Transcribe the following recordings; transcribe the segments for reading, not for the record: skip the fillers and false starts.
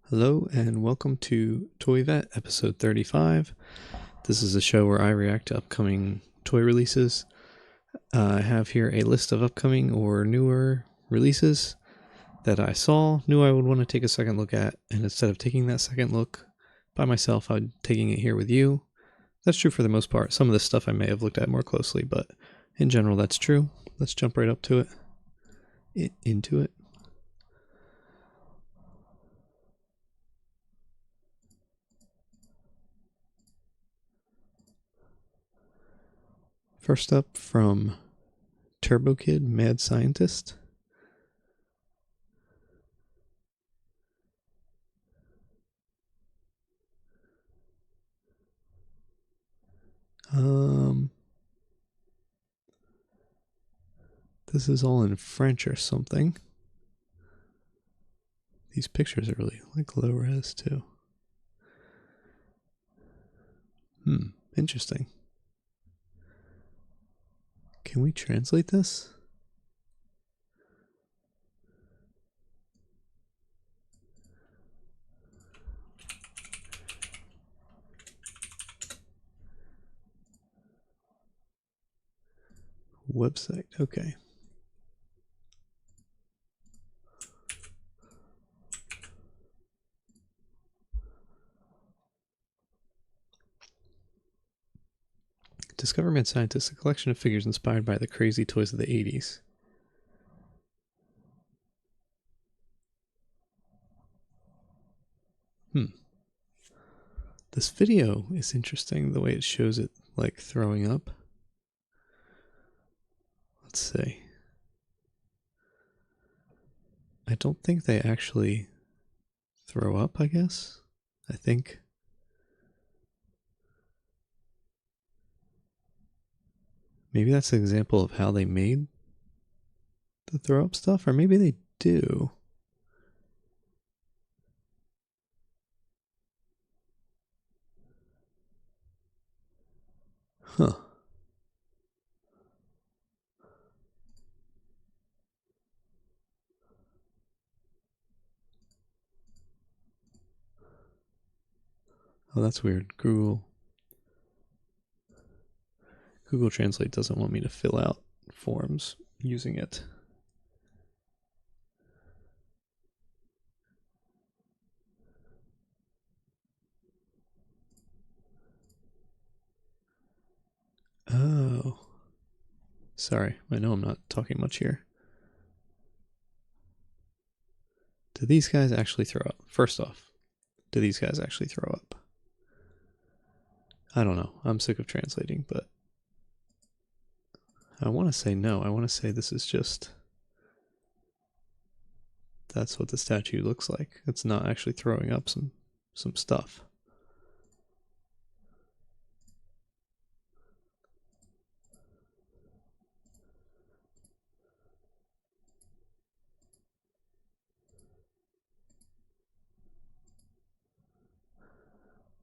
Hello and welcome to Toy Vet episode 35. This is a show where I react to upcoming toy releases. I have here a list of upcoming or newer releases that I saw, knew I would want to take a second look at, and instead of taking that second look by myself, I'm taking it here with you. That's true for the most part. Some of this stuff I may have looked at more closely, but in general that's true. Let's jump right up to it. Into it. First up from Turbo Kid Mad Scientist. This is all in French or something. These pictures are really like low res too. Interesting. Can we translate this? Website, okay. Discover Mad Scientist, a collection of figures inspired by the crazy toys of the 80s. This video is interesting, the way it shows it like throwing up. Let's see. I don't think they actually throw up, I guess. I think. Maybe that's an example of how they made the throw up stuff, or maybe they do. Huh. Oh, that's weird. Google Translate doesn't want me to fill out forms using it. Oh. Sorry, I know I'm not talking much here. Do these guys actually throw up? First off, do these guys actually throw up? I don't know. I'm sick of translating, but I want to say no. I want to say this is just... That's what the statue looks like. It's not actually throwing up some stuff.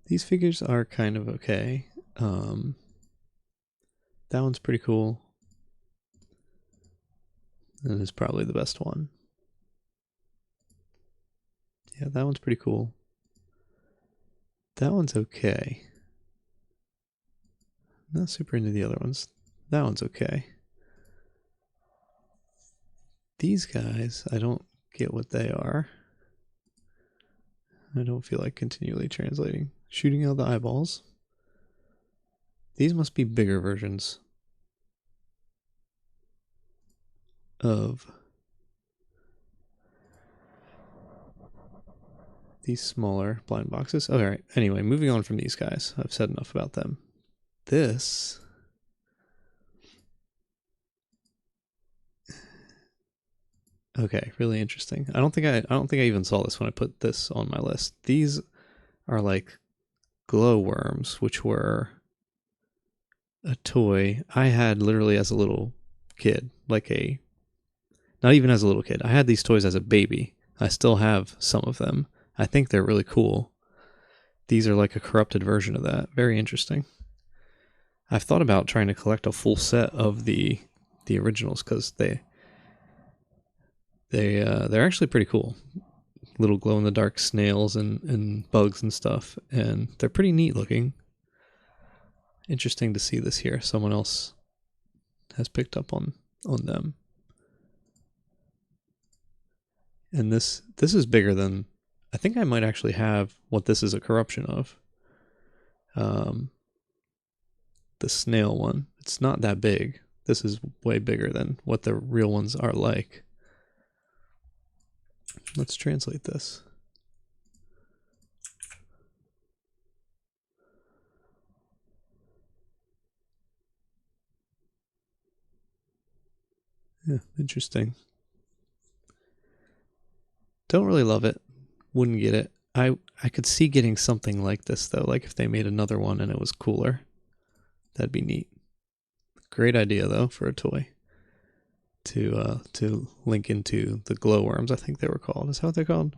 These figures are kind of okay. That one's pretty cool. And it's probably the best one. Yeah, that one's pretty cool. That one's okay. Not super into the other ones. That one's okay. These guys, I don't get what they are. I don't feel like continually translating. Shooting out the eyeballs. These must be bigger versions of these smaller blind boxes. Alright, anyway, moving on from these guys. I've said enough about them. This... Okay, really interesting. I don't think I even saw this when I put this on my list. These are like glowworms, which were a toy I had literally as a little kid, not even as a little kid. I had these toys as a baby. I still have some of them. I think they're really cool. These are like a corrupted version of that. Very interesting. I've thought about trying to collect a full set of the originals because they're actually pretty cool. little glow in the dark snails and bugs and stuff, and they're pretty neat looking. Interesting to see this here. Someone else has picked up on them. And this is bigger than, I think I might actually have what this is a corruption of. The snail one. It's not that big. This is way bigger than what the real ones are like. Let's translate this. Yeah, interesting. Don't really love it. Wouldn't get it. I could see getting something like this though, like if they made another one and it was cooler. That'd be neat. Great idea though for a toy. To link into the glowworms, I think they were called. Is that what they're called?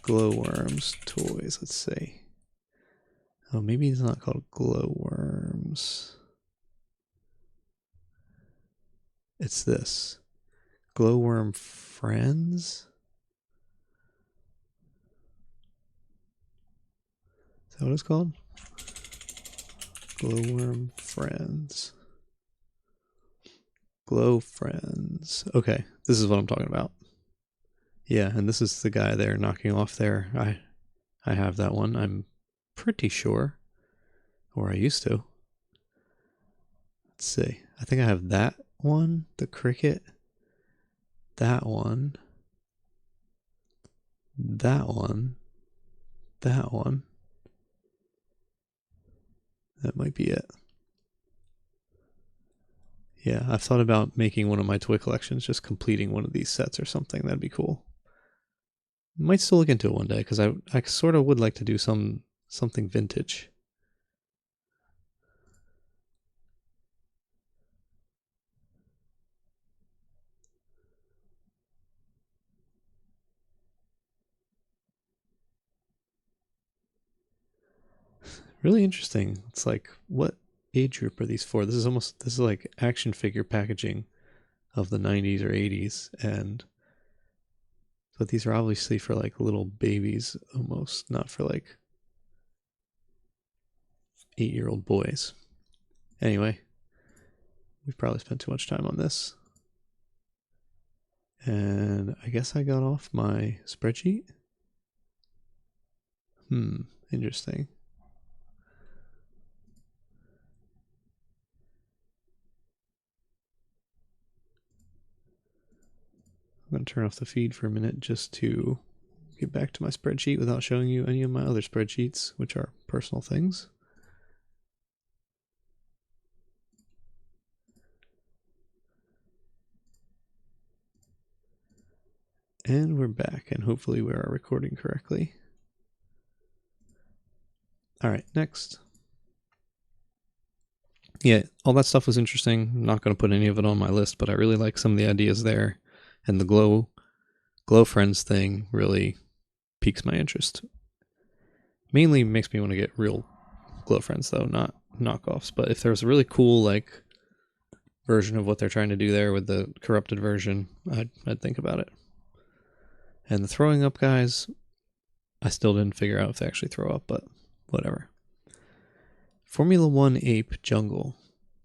Glowworms toys, let's see. Oh, maybe it's not called glowworms. It's this. Glowworm Friends? Is that what it's called? Glowworm Friends. Glow Friends. Okay, this is what I'm talking about. Yeah, and this is the guy there knocking off there. I have that one, I'm pretty sure. Or I used to. Let's see. I think I have that one, the cricket. That one. That one. That one. That might be it. Yeah, I've thought about making one of my toy collections, just completing one of these sets or something. That'd be cool. Might still look into it one day because I sort of would like to do something vintage. Really interesting. It's like, what age group are these for? This is like action figure packaging of the 90s or 80s, and but these are obviously for like little babies almost, not for like 8-year-old boys. Anyway, we've probably spent too much time on this. And I guess I got off my spreadsheet. Interesting. I'm going to turn off the feed for a minute just to get back to my spreadsheet without showing you any of my other spreadsheets, which are personal things. And we're back, and hopefully we are recording correctly. All right, next. Yeah, all that stuff was interesting. I'm not going to put any of it on my list, but I really like some of the ideas there. And the Glow Friends thing really piques my interest. Mainly makes me want to get real Glow Friends, though, not knockoffs. But if there's a really cool, like, version of what they're trying to do there with the corrupted version, I'd think about it. And the throwing up guys, I still didn't figure out if they actually throw up, but whatever. Formula One Ape Jungle,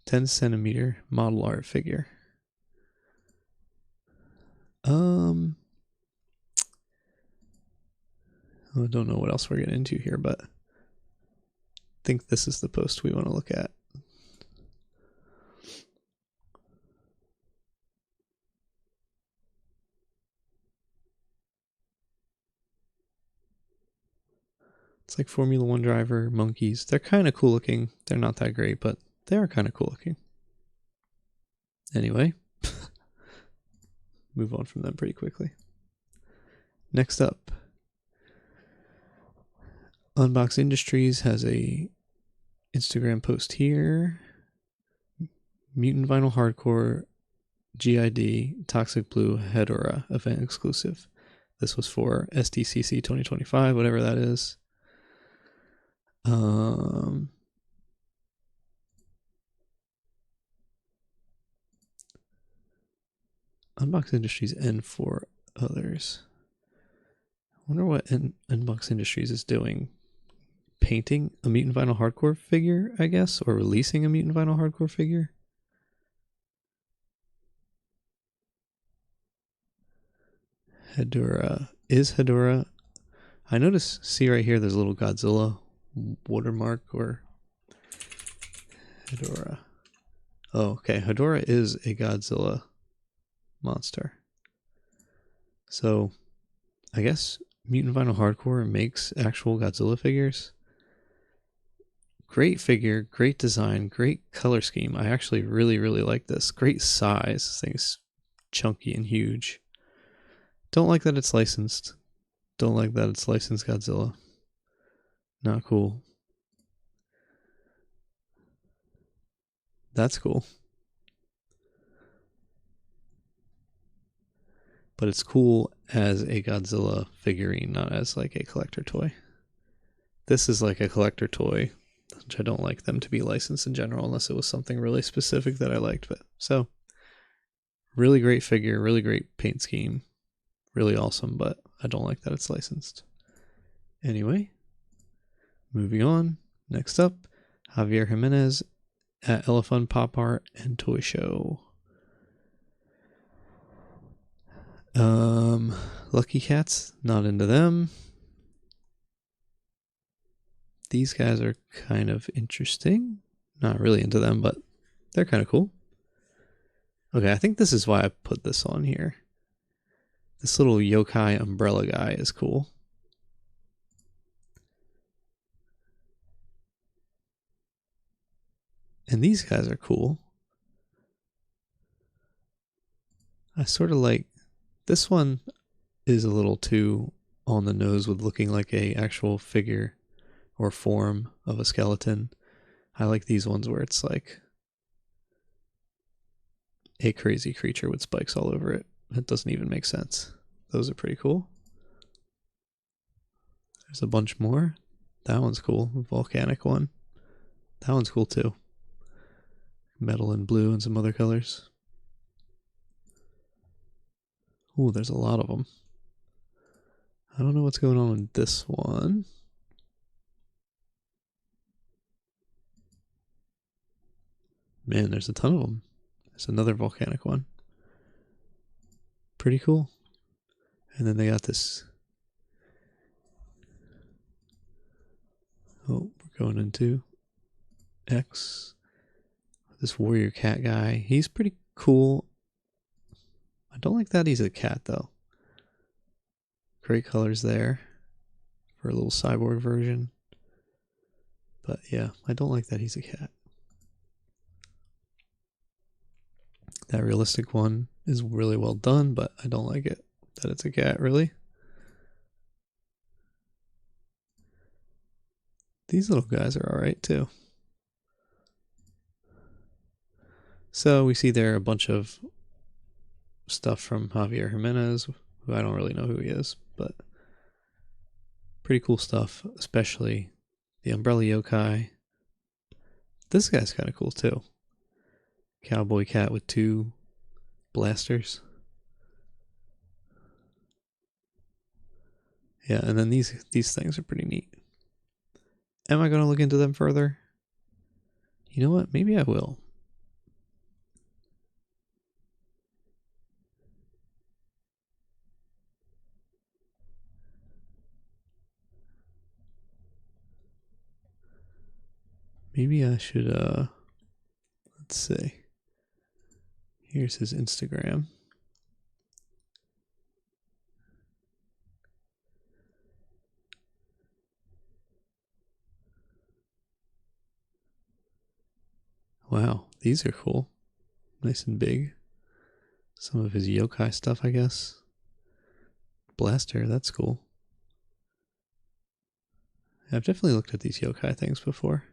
10 centimeter model art figure. I don't know what else we're getting into here, but I think this is the post we want to look at. It's like Formula One driver, monkeys. They're kind of cool looking. They're not that great, but they are kind of cool looking. Anyway, move on from them pretty quickly. Next up, Unbox Industries has a Instagram post here. Mutant Vinyl Hardcore GID Toxic Blue Hedora event exclusive. This was for SDCC 2025, whatever that is. Unbox Industries and for others. wonder what Inbox Industries is doing. Painting a Mutant Vinyl Hardcore figure, I guess, or releasing a Mutant Vinyl Hardcore figure. Hedorah. Is Hedorah... I notice, see right here, there's a little Godzilla watermark, or... Hedorah. Oh, okay. Hedorah is a Godzilla monster. So, I guess Mutant Vinyl Hardcore makes actual Godzilla figures. Great figure, great design, great color scheme. I actually really, really like this. Great size. This thing's chunky and huge. Don't like that it's licensed. Don't like that it's licensed Godzilla. Not cool. That's cool. But it's cool as a Godzilla figurine, not as like a collector toy. This is like a collector toy, which I don't like them to be licensed in general unless it was something really specific that I liked. But so, really great figure, really great paint scheme, really awesome, but I don't like that it's licensed. Anyway, moving on. Next up, Javier Jimenez at Elefun Pop Art and Toy Show. Lucky Cats, not into them. These guys are kind of interesting. Not really into them, but they're kind of cool. Okay, I think this is why I put this on here. This little yokai umbrella guy is cool. And these guys are cool. I sort of like... This one is a little too on the nose with looking like a actual figure or form of a skeleton. I like these ones where it's like a crazy creature with spikes all over it. It doesn't even make sense. Those are pretty cool. There's a bunch more. That one's cool. The volcanic one. That one's cool too. Metal and blue and some other colors. Ooh, there's a lot of them. I don't know what's going on with this one. Man, there's a ton of them. There's another volcanic one. Pretty cool. And then they got this. Oh, we're going into X. This warrior cat guy. He's pretty cool. I don't like that he's a cat though. Great colors there for a little cyborg version. But yeah, I don't like that he's a cat. That realistic one is really well done, but I don't like it that it's a cat, really. These little guys are alright too. So we see there a bunch of stuff from Javier Jimenez, who I don't really know who he is, but pretty cool stuff, especially the Umbrella Yokai. This guy's kind of cool too. Cowboy cat with two blasters. Yeah, and then these things are pretty neat. Am I going to look into them further? You know what? Maybe I will. Maybe I should, let's see. Here's his Instagram. Wow, these are cool. Nice and big. Some of his yokai stuff, I guess. Blaster, that's cool. I've definitely looked at these yokai things before.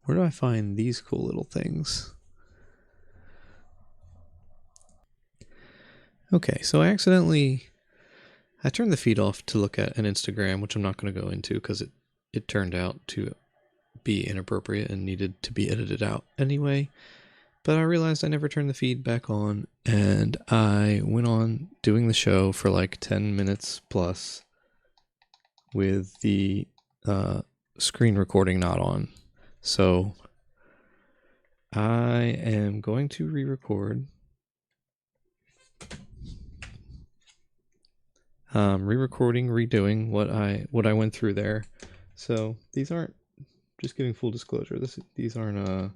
Where do I find these cool little things? Okay, so I turned the feed off to look at an Instagram, which I'm not going to go into because it turned out to be inappropriate and needed to be edited out anyway. But I realized I never turned the feed back on, and I went on doing the show for like 10 minutes plus with the screen recording not on. So I am going to re-record. Re-recording, redoing what I went through there. So these aren't, just giving full disclosure, these aren't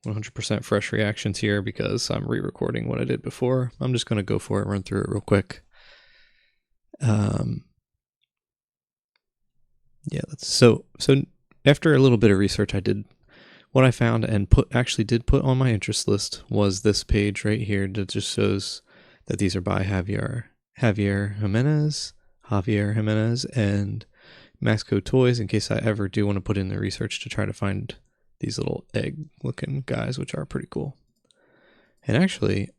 100% fresh reactions here because I'm re-recording what I did before. I'm just going to go for it, run through it real quick. Yeah, so after a little bit of research, I did what I found and actually did put on my interest list was this page right here that just shows that these are by Javier Jimenez, and Maxco Toys, in case I ever do want to put in the research to try to find these little egg-looking guys, which are pretty cool. And actually,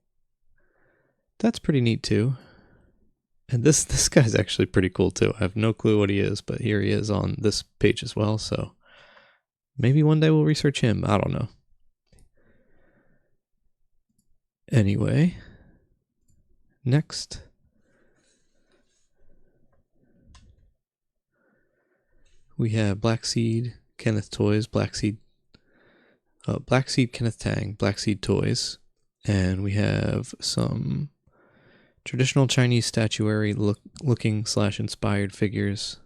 that's pretty neat too. And this guy's actually pretty cool too. I have no clue what he is, but here he is on this page as well, so maybe one day we'll research him. I don't know. Anyway, next. We have Black Seed Kenneth Toys, Black Seed Kenneth Tang, Black Seed Toys, and we have some traditional Chinese statuary looking / inspired figures.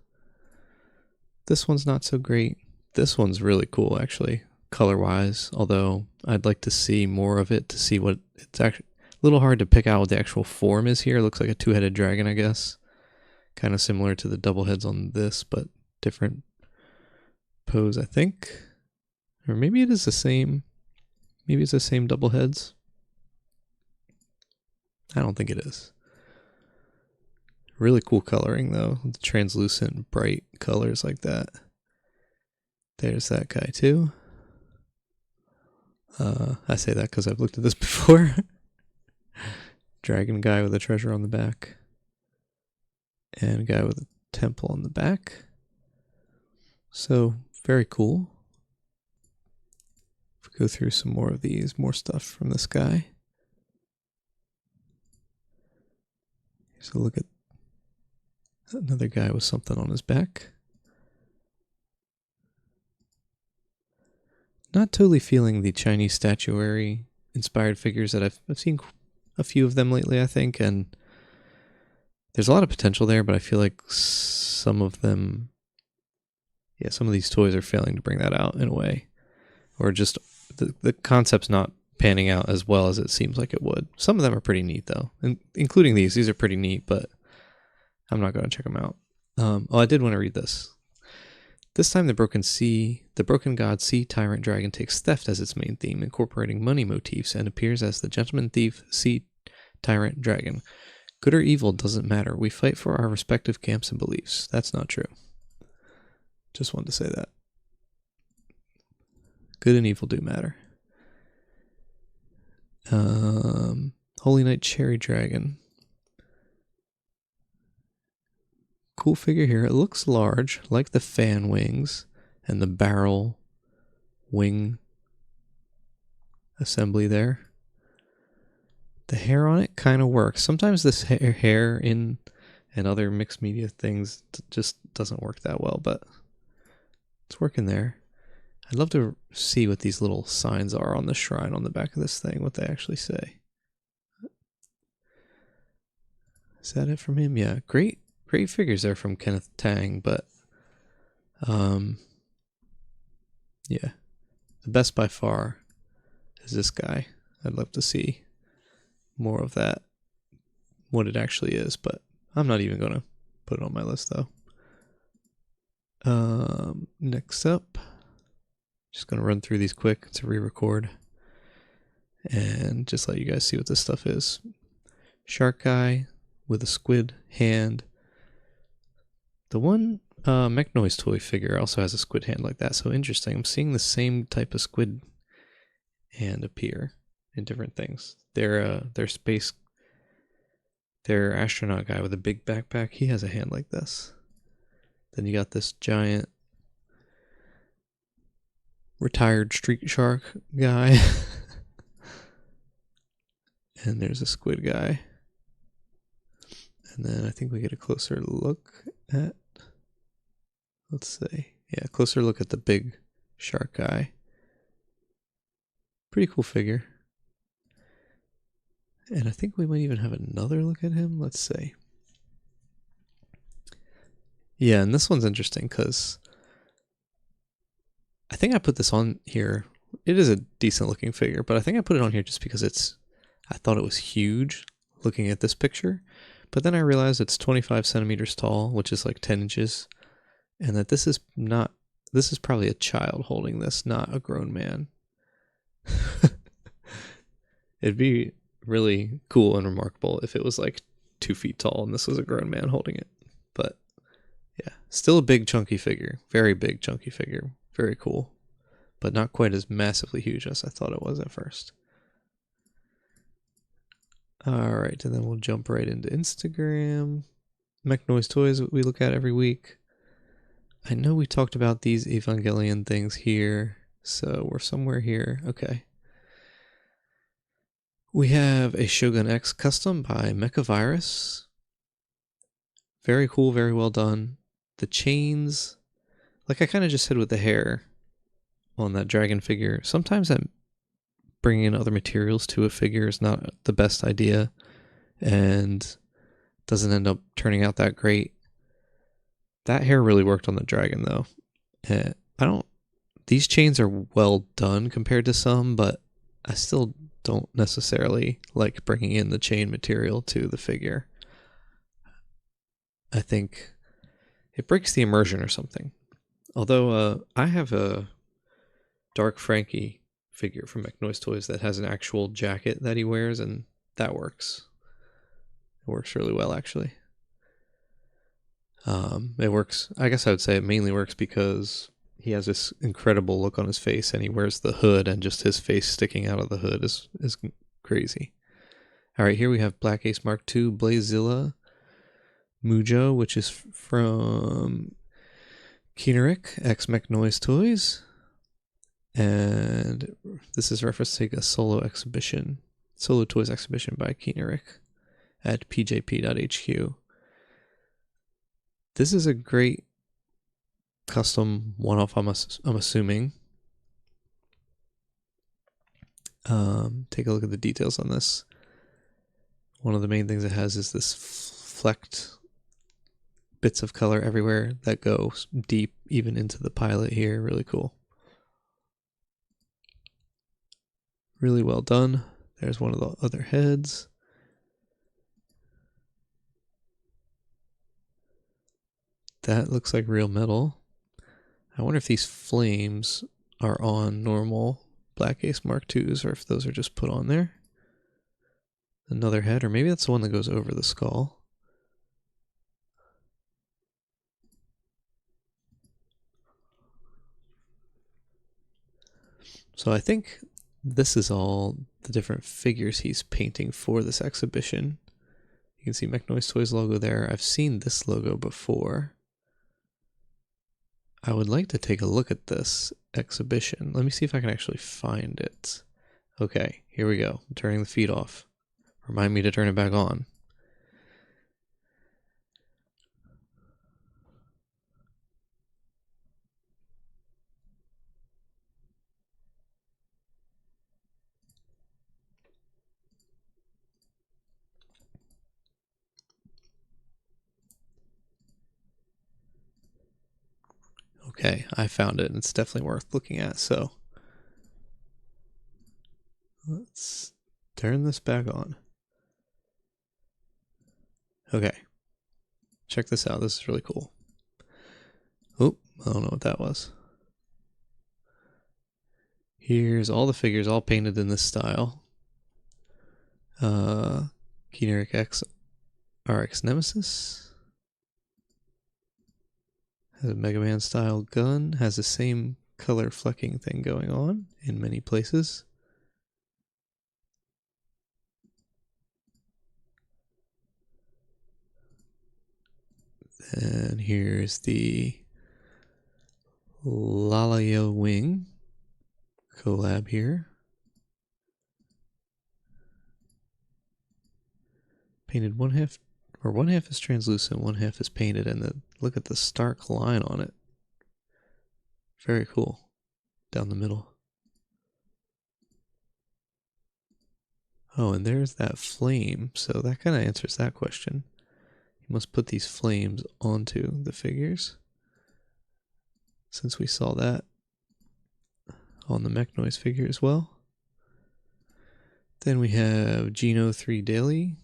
This one's not so great. This one's really cool, actually, color-wise, although I'd like to see more of it to see what it's actually. A little hard to pick out what the actual form is here. It looks like a two-headed dragon, I guess. Kind of similar to the double heads on this, but different pose, I think. Or maybe it is the same. Maybe it's the same double heads. I don't think it is. Really cool coloring, though. The translucent, bright colors like that. There's that guy, too. I say that because I've looked at this before. Dragon guy with a treasure on the back. And a guy with a temple on the back. So, very cool. If we go through some more of these, more stuff from this guy. Here's a look at another guy with something on his back. Not totally feeling the Chinese statuary inspired figures that I've seen a few of them lately, I think, and there's a lot of potential there, but I feel like some of them, some of these toys are failing to bring that out in a way, or just the concept's not panning out as well as it seems like it would. Some of them are pretty neat though, including these. These are pretty neat, but I'm not going to check them out. I did want to read this. This time the Broken God Sea Tyrant Dragon takes theft as its main theme, incorporating money motifs, and appears as the Gentleman Thief Sea Tyrant Dragon. Good or evil doesn't matter. We fight for our respective camps and beliefs. That's not true. Just wanted to say that. Good and evil do matter. Holy Knight Cherry Dragon. Cool figure here. It looks large, like the fan wings and the barrel wing assembly there. The hair on it kind of works. Sometimes this hair in and other mixed media things just doesn't work that well, but it's working there. I'd love to see what these little signs are on the shrine on the back of this thing, what they actually say. Is that it from him? Yeah, great figures there from Kenneth Tang, but yeah, the best by far is this guy. I'd love to see more of that, what it actually is, but I'm not even going to put it on my list though. Next up, just going to run through these quick. It's a re-record and just let you guys see what this stuff is. Shark guy with a squid hand. The one McNoise toy figure also has a squid hand like that, so interesting. I'm seeing the same type of squid hand appear in different things. Their astronaut guy with a big backpack, he has a hand like this. Then you got this giant retired street shark guy. And there's a squid guy. And then I think we get a closer look at, let's see. Yeah, closer look at the big shark guy. Pretty cool figure. And I think we might even have another look at him. Let's see. Yeah, and this one's interesting because I think I put this on here. It is a decent looking figure, but I think I put it on here just because I thought it was huge looking at this picture. But then I realized it's 25 centimeters tall, which is like 10 inches. And that this is probably a child holding this, not a grown man. It'd be really cool and remarkable if it was like 2 feet tall and this was a grown man holding it. But yeah, still a big chunky figure. Very big chunky figure. Very cool. But not quite as massively huge as I thought it was at first. Alright, and then we'll jump right into Instagram. MechNoise Toys we look at every week. I know we talked about these Evangelion things here, so we're somewhere here. Okay. We have a Shogun X custom by Mechavirus. Very cool, very well done. The chains, like I kind of just said with the hair on that dragon figure, sometimes I'm bringing in other materials to a figure is not the best idea and doesn't end up turning out that great. That hair really worked on the dragon though. These chains are well done compared to some, but I still don't necessarily like bringing in the chain material to the figure. I think it breaks the immersion or something. Although I have a Dark Frankie figure from MechNoise Toys that has an actual jacket that he wears, and that works. It works really well, actually. It works, I guess I would say it mainly works because he has this incredible look on his face and he wears the hood and just his face sticking out of the hood is crazy. Alright, here we have Black Ace Mark II Blazilla Mujo, which is from Kinerik x MechNoise Toys. And this is referencing a solo toys exhibition by Kinerik at pjp.hq. This is a great custom one-off, I'm assuming. Take a look at the details on this. One of the main things it has is this flecked bits of color everywhere that go deep even into the pilot here. Really cool. Really well done. There's one of the other heads. That looks like real metal. I wonder if these flames are on normal Black Ace Mark IIs or if those are just put on there. Another head, or maybe that's the one that goes over the skull. So I think this is all the different figures he's painting for this exhibition. You can see MechNoise Toys logo there. I've seen this logo before. I would like to take a look at this exhibition. Let me see if I can actually find it. Okay, here we go. I'm turning the feed off. Remind me to turn it back on. Okay, I found it and it's definitely worth looking at, so let's turn this back on. Okay, check this out. This is really cool. Oh, I don't know what that was. Here's all the figures all painted in this style. Kinerik X RX Nemesis. Has a Mega Man style gun. Has the same color flecking thing going on in many places. And here's the Lalaya Wing collab here. painted one half, or one half is translucent, one half is painted, and then look at the stark line on it. Very cool. Down the middle. Oh, and there's that flame, so that kind of answers that question. You must put these flames onto the figures, since we saw that on the Mechnoids figure as well. Then we have Geno 3 Daily.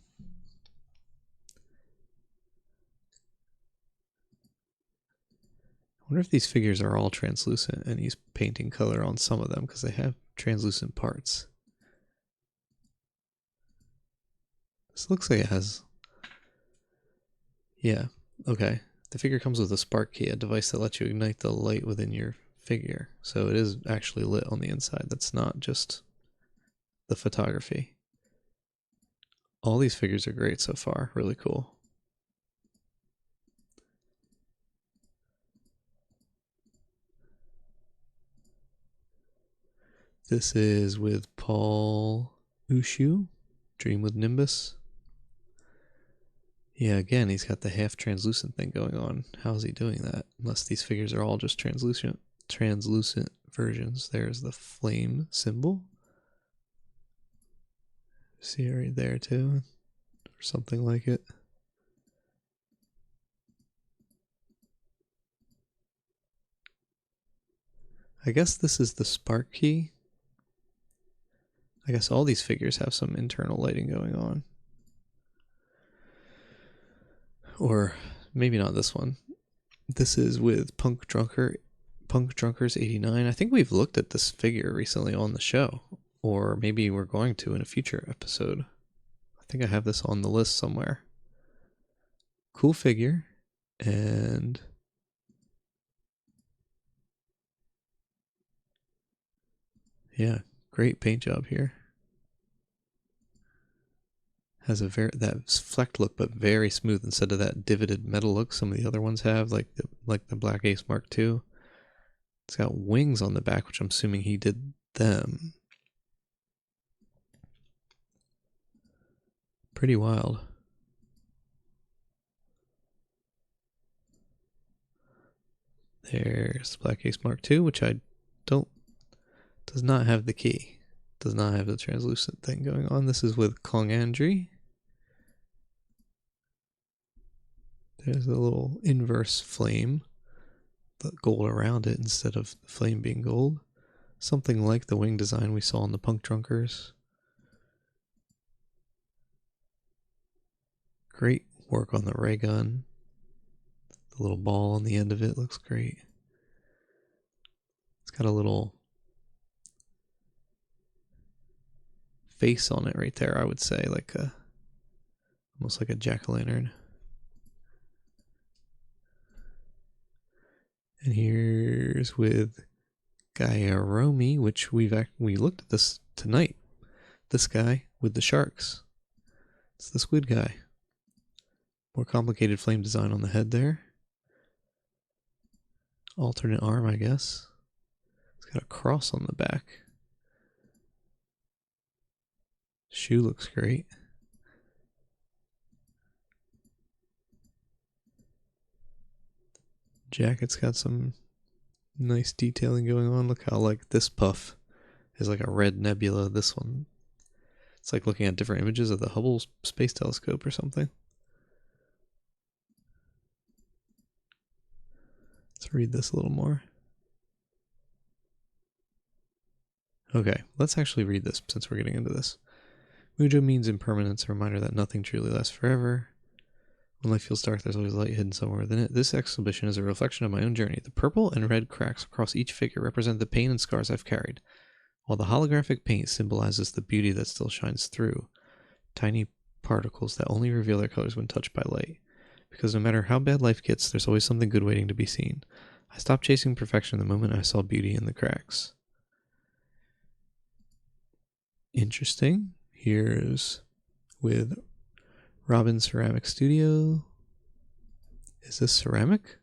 I wonder if these figures are all translucent and he's painting color on some of them because they have translucent parts. This looks like it has... Yeah, okay. The figure comes with a spark key, a device that lets you ignite the light within your figure. So it is actually lit on the inside. That's not just the photography. All these figures are great so far. Really cool. This is with Paul Ushu, Dream with Nimbus. Yeah, again, he's got the half translucent thing going on. How's he doing that? Unless these figures are all just translucent versions. There's the flame symbol. See it right there too, or something like it. I guess this is the spark key. I guess all these figures have some internal lighting going on. Or maybe not this one. This is with Punk Drunkers 89. I think we've looked at this figure recently on the show, or maybe we're going to in a future episode. I think I have this on the list somewhere. Cool figure, and yeah, great paint job here. Has a that flecked look, but very smooth instead of that divoted metal look some of the other ones have, like the Black Ace Mark II. It's got wings on the back, which I'm assuming he did them. Pretty wild. There's Black Ace Mark II, which does not have the key. Does not have the translucent thing going on. This is with Kong Andri. There's a little inverse flame, but gold around it instead of the flame being gold. Something like the wing design we saw in the Punk Drunkers. Great work on the ray gun. The little ball on the end of it looks great. It's got a little face on it right there, I would say, like almost like a jack-o'-lantern. And here's with Gaiaromi, which we looked at this tonight. This guy with the sharks. It's the squid guy. More complicated flame design on the head there. Alternate arm, I guess. It's got a cross on the back. Shoe looks great. Jacket's got some nice detailing going on. Look how like this puff is like a red nebula. This one, it's like looking at different images of the Hubble Space Telescope or something. Let's read this a little more. Okay, let's actually read this since we're getting into this. Mujo means impermanence, a reminder that nothing truly lasts forever. When life feels dark, there's always light hidden somewhere within it. This exhibition is a reflection of my own journey. The purple and red cracks across each figure represent the pain and scars I've carried, while the holographic paint symbolizes the beauty that still shines through. Tiny particles that only reveal their colors when touched by light. Because no matter how bad life gets, there's always something good waiting to be seen. I stopped chasing perfection the moment I saw beauty in the cracks. Interesting. Here's with Robin Ceramic Studio. Is this ceramic?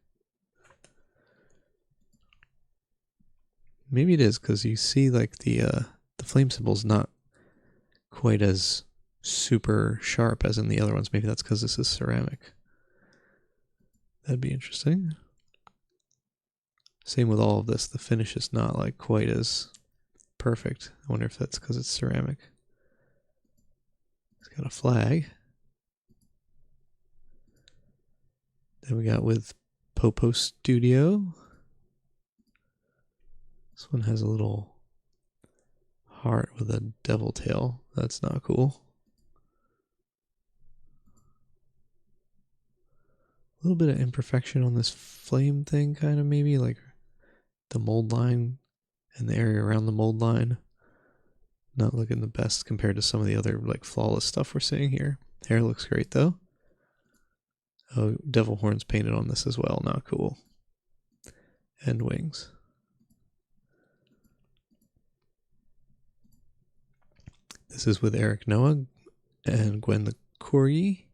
Maybe it is, because you see like the flame symbol's not quite as super sharp as in the other ones. Maybe that's because this is ceramic. That'd be interesting. Same with all of this. The finish is not like quite as perfect. I wonder if that's because it's ceramic. It's got a flag. Then we got with Popo Studio. This one has a little heart with a devil tail. That's not cool. A little bit of imperfection on this flame thing, kind of maybe, like the mold line and the area around the mold line. Not looking the best compared to some of the other like flawless stuff we're seeing here. Hair looks great though. Oh, devil horns painted on this as well. Not cool. And wings. This is with Eric Noah and Gwen the Corgi.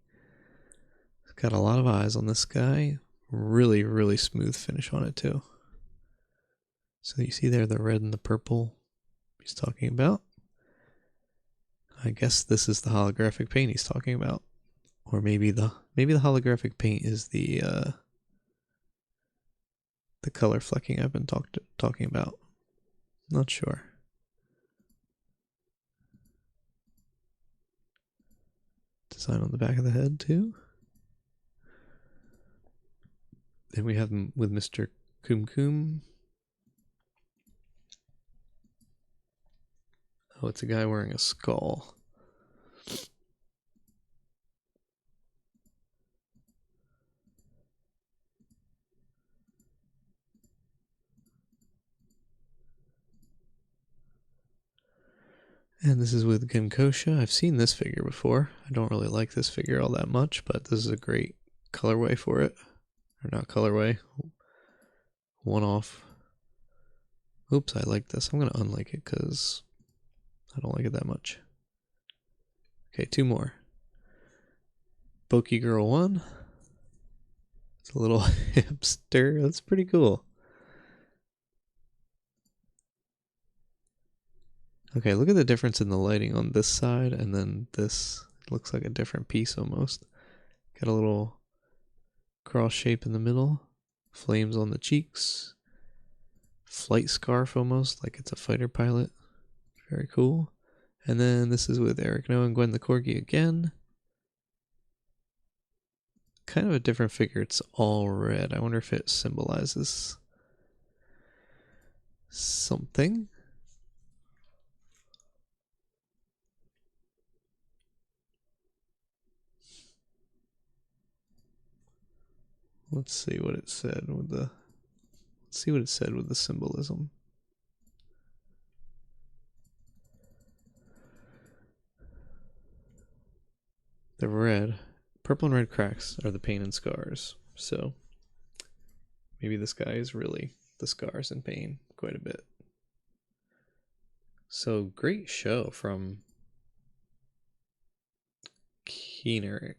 Got a lot of eyes on this guy. Really, really smooth finish on it too. So you see there the red and the purple he's talking about. I guess this is the holographic paint he's talking about. Or maybe the holographic paint is the color flecking I've been talking about. Not sure. Design on the back of the head too. Then we have him with Mr. Kum Kum. Oh, it's a guy wearing a skull. And this is with Ginkosha. I've seen this figure before. I don't really like this figure all that much, but this is a great colorway for it. Or not colorway. One off. Oops, I like this. I'm going to unlike it because I don't like it that much. Okay, two more. Boki Girl 1. It's a little hipster. That's pretty cool. Okay, look at the difference in the lighting on this side and then this. It looks like a different piece almost. Got a little cross shape in the middle. Flames on the cheeks. Flight scarf almost, like it's a fighter pilot. Very cool. And then this is with Eric Noah and Gwen the Corgi again. Kind of a different figure. It's all red. I wonder if it symbolizes something. Let's see what it said with the symbolism. The red, purple and red cracks are the pain and scars. So maybe this guy is really the scars and pain quite a bit. So great show from Keenerick.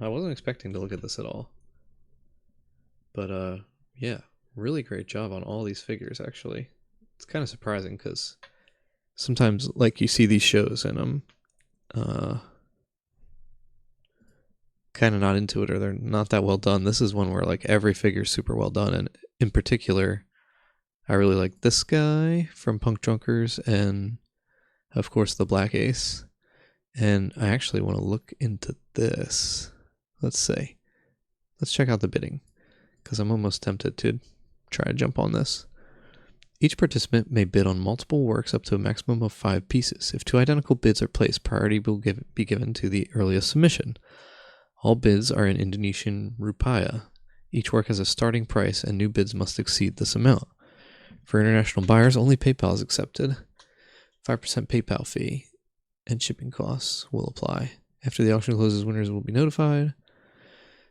I wasn't expecting to look at this at all. But yeah, really great job on all these figures actually. It's kind of surprising because sometimes like you see these shows and I'm kind of not into it or they're not that well done. This is one where like every figure's super well done, and in particular I really like this guy from Punk Drunkers and of course the Black Ace. And I actually want to look into this. Let's see. Let's check out the bidding because I'm almost tempted to try to jump on this. Each participant may bid on multiple works up to a maximum of 5 pieces. If 2 identical bids are placed, priority will be given to the earliest submission. All bids are in Indonesian rupiah. Each work has a starting price and new bids must exceed this amount. For international buyers, only PayPal is accepted. 5% PayPal fee and shipping costs will apply. After the auction closes, winners will be notified.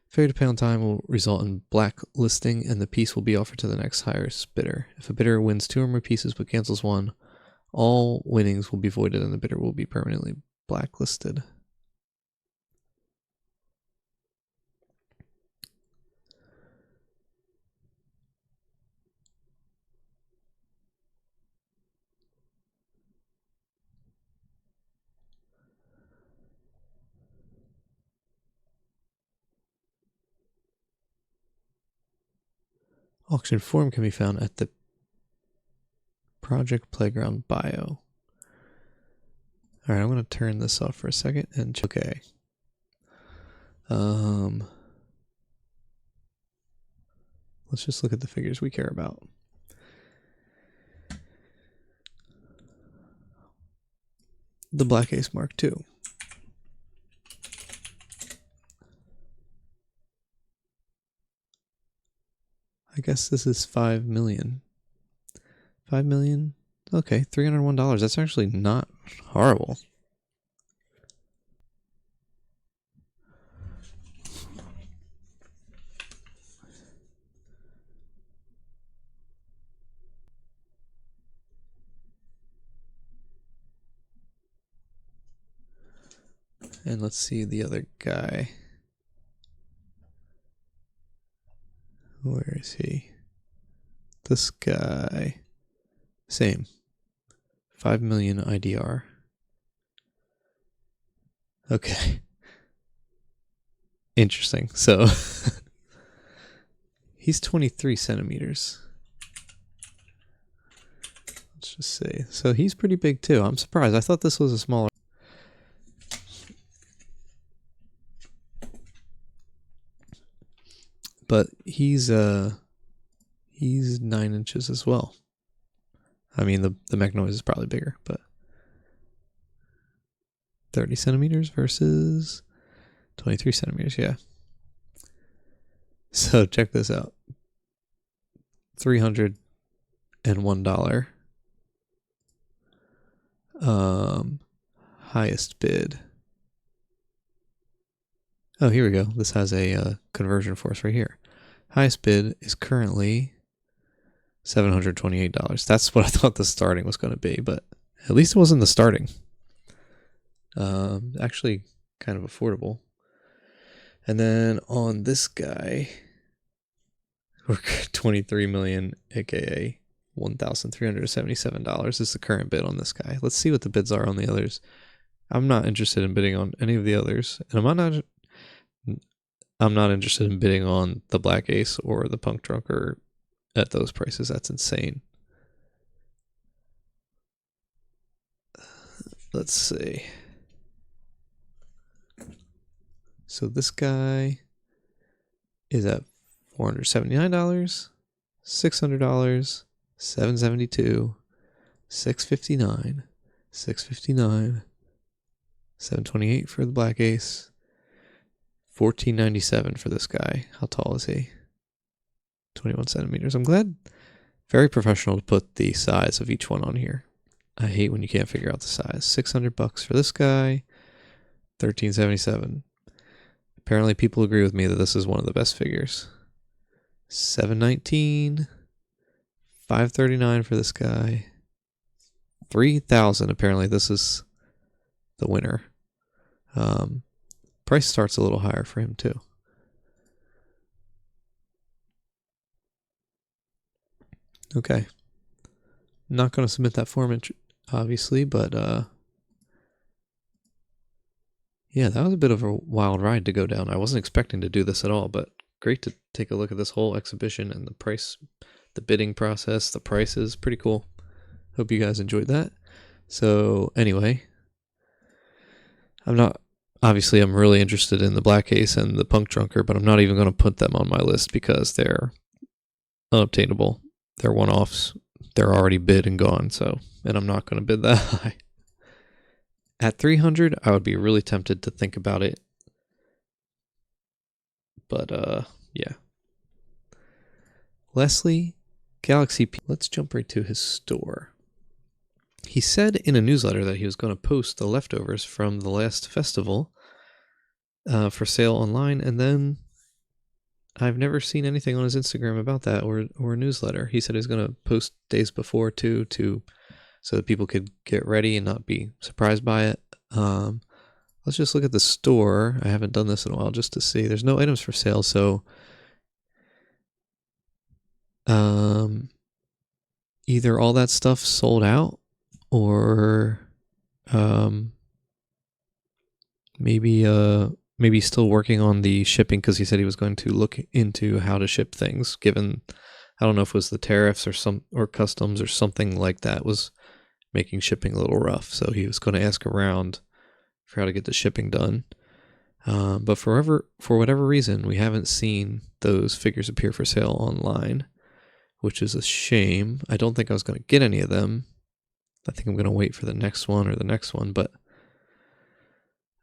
Failure to pay on time will result in blacklisting, and the piece will be offered to the next highest bidder. If a bidder wins 2 or more pieces but cancels one, all winnings will be voided and the bidder will be permanently blacklisted. Auction form can be found at the Project Playground bio. All right, I'm going to turn this off for a second and okay. Let's just look at the figures we care about. The Black Ace Mark II. I guess this is 5 million. 5 million? Okay, $301. That's actually not horrible. And let's see the other guy. Where is he? This guy. Same. 5 million IDR. Okay. Interesting. So he's 23 centimeters. Let's just see. So he's pretty big too. I'm surprised. I thought this was a smaller. But he's 9 inches as well. I mean, the Mechanoid is probably bigger, but 30 centimeters versus 23 centimeters, yeah. So check this out. $301. Highest bid. Oh, here we go. This has a conversion for us right here. Highest bid is currently $728. That's what I thought the starting was going to be, but at least it wasn't the starting. Actually kind of affordable. And then on this guy, we're 23 million, aka $1,377 is the current bid on this guy. Let's see what the bids are on the others. I'm not interested in bidding on any of the others, and I'm not interested in bidding on the Black Ace or the Punk Drunker at those prices. That's insane. Let's see. So this guy is at $479, $600, $772, $659, $659, $728 for the Black Ace, $14.97 for this guy. How tall is he? 21 centimeters. I'm glad. Very professional to put the size of each one on here. I hate when you can't figure out the size. $600 for this guy. $13.77. Apparently people agree with me that this is one of the best figures. $719. $539 for this guy. $3,000. Apparently this is the winner. Price starts a little higher for him too. Okay. Not going to submit that form, obviously, but yeah, that was a bit of a wild ride to go down. I wasn't expecting to do this at all, but great to take a look at this whole exhibition and the price, the bidding process, the prices. Pretty cool. Hope you guys enjoyed that. So anyway, obviously I'm really interested in the Black Ace and the Punk Drunker, but I'm not even going to put them on my list because they're unobtainable. They're one-offs. They're already bid and gone, and I'm not going to bid that high. At 300, I would be really tempted to think about it. But yeah. Leslie, Galaxy P. Let's jump right to his store. He said in a newsletter that he was going to post the leftovers from the last festival for sale online, and then I've never seen anything on his Instagram about that or a newsletter. He said he's going to post days before too, so that people could get ready and not be surprised by it. Let's just look at the store. I haven't done this in a while just to see. There's no items for sale, so either all that stuff sold out or maybe still working on the shipping because he said he was going to look into how to ship things given I don't know if it was the tariffs or customs or something like that was making shipping a little rough. So he was going to ask around for how to get the shipping done. But for whatever reason, we haven't seen those figures appear for sale online, which is a shame. I don't think I was going to get any of them. I think I'm going to wait for the next one or the next one. But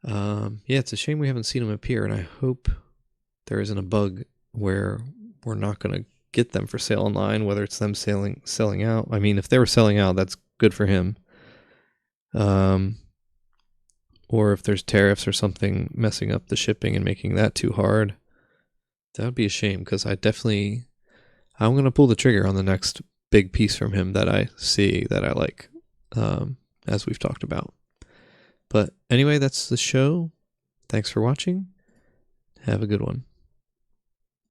yeah, it's a shame we haven't seen them appear, and I hope there isn't a bug where we're not going to get them for sale online, whether it's them selling out. I mean, if they were selling out, that's good for him. Or if there's tariffs or something messing up the shipping and making that too hard, that would be a shame, because I'm going to pull the trigger on the next big piece from him that I see that I like, as we've talked about. But anyway, that's the show. Thanks for watching. Have a good one.